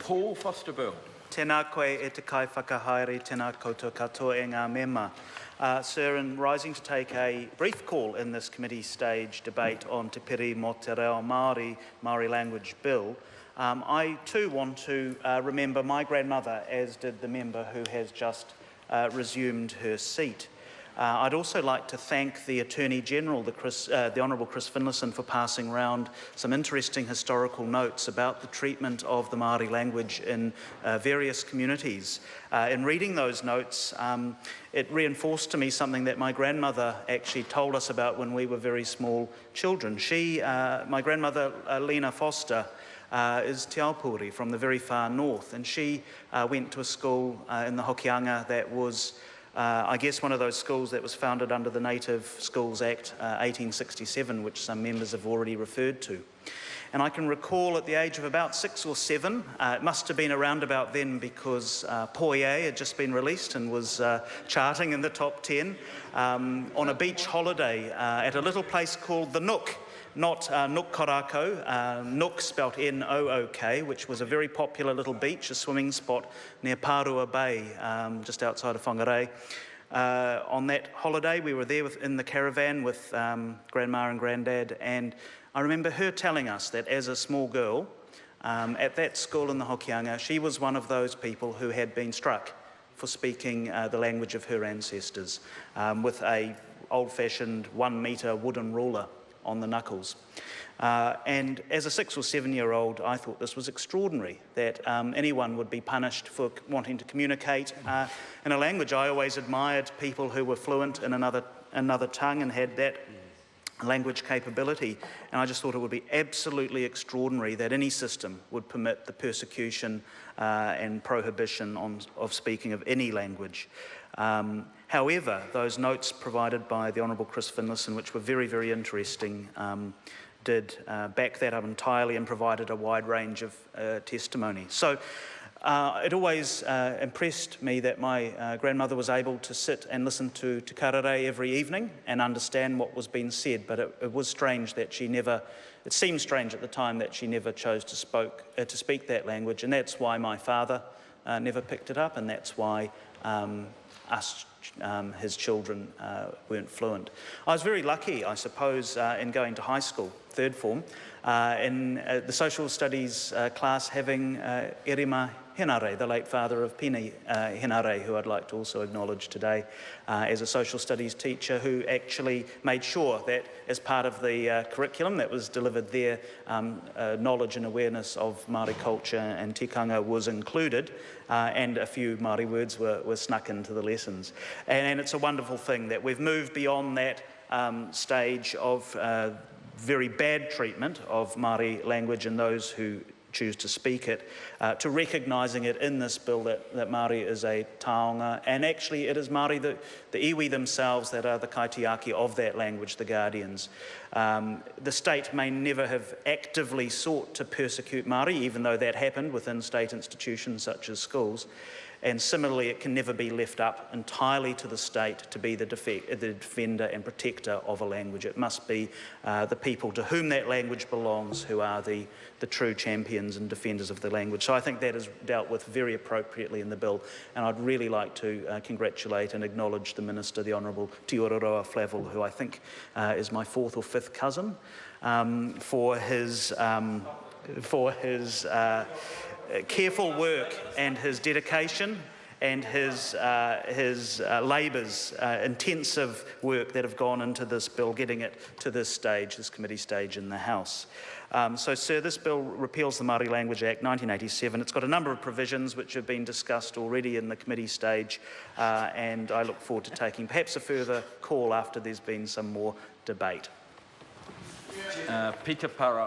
Paul Foster-Bill. Tēnā koe e te kai whakahaere, tēnā koutou katoa e ngā mema. Sir, in rising to take a brief call in this committee stage debate on Te Reo Māori, Māori Language Bill, I too want to remember my grandmother, as did the member who has just resumed her seat. I'd also like to thank the Attorney-General, the Honourable Chris Finlayson, for passing round some interesting historical notes about the treatment of the Māori language in various communities. In reading those notes, it reinforced to me something that my grandmother actually told us about when we were very small children. My grandmother, Lena Foster, is Te Aupuri from the very far north, and she went to a school in the Hokianga that was I guess one of those schools that was founded under the Native Schools Act 1867, which some members have already referred to. And I can recall at the age of about 6 or 7, it must have been around about then because Pire had just been released and was charting in the top 10, on a beach holiday at a little place called the Nook. Not Nook Korako, Nook spelt N-O-O-K, which was a very popular little beach, a swimming spot near Parua Bay, just outside of Whangarei. On that holiday, we were there in the caravan with Grandma and Granddad, and I remember her telling us that as a small girl, at that school in the Hokianga, she was one of those people who had been struck for speaking the language of her ancestors, with a old-fashioned 1-metre wooden ruler on the knuckles. And as a 6 or 7-year-old, I thought this was extraordinary, that anyone would be punished for wanting to communicate in a language. I always admired people who were fluent in another tongue and had that language capability, and I just thought it would be absolutely extraordinary that any system would permit the persecution and prohibition of speaking of any language. However, those notes provided by the Honourable Chris Finlayson, which were very, very interesting, did back that up entirely and provided a wide range of testimony. So it always impressed me that my grandmother was able to sit and listen to Te Karare every evening and understand what was being said, but it was strange that it seemed strange at the time that she never chose to speak that language, and that's why my father never picked it up, and that's why his children weren't fluent. I was very lucky, I suppose, in going to high school, third form, in the social studies class having Irima Henare, the late father of Pine Henare, who I'd like to also acknowledge today as a social studies teacher, who actually made sure that as part of the curriculum that was delivered there, knowledge and awareness of Māori culture and tikanga was included, and a few Māori words were snuck into the lessons. And it's a wonderful thing that we've moved beyond that stage of very bad treatment of Māori language and those who choose to speak it, to recognising it in this bill that Māori is a taonga, and actually it is Māori, the iwi themselves, that are the kaitiaki of that language, the guardians. The state may never have actively sought to persecute Māori, even though that happened within state institutions such as schools. And similarly, it can never be left up entirely to the state to be the defender and protector of a language. It must be the people to whom that language belongs who are the true champions and defenders of the language. So I think that is dealt with very appropriately in the bill, and I'd really like to congratulate and acknowledge the Minister, the Honourable Te Reo Flavel, who I think is my 4th or 5th cousin, for his careful work and his dedication and his labours, intensive work that have gone into this bill, getting it to this stage, this committee stage in the House. So, Sir, this bill repeals the Māori Language Act 1987. It's got a number of provisions which have been discussed already in the committee stage, and I look forward to taking perhaps a further call after there's been some more debate. Peter Para.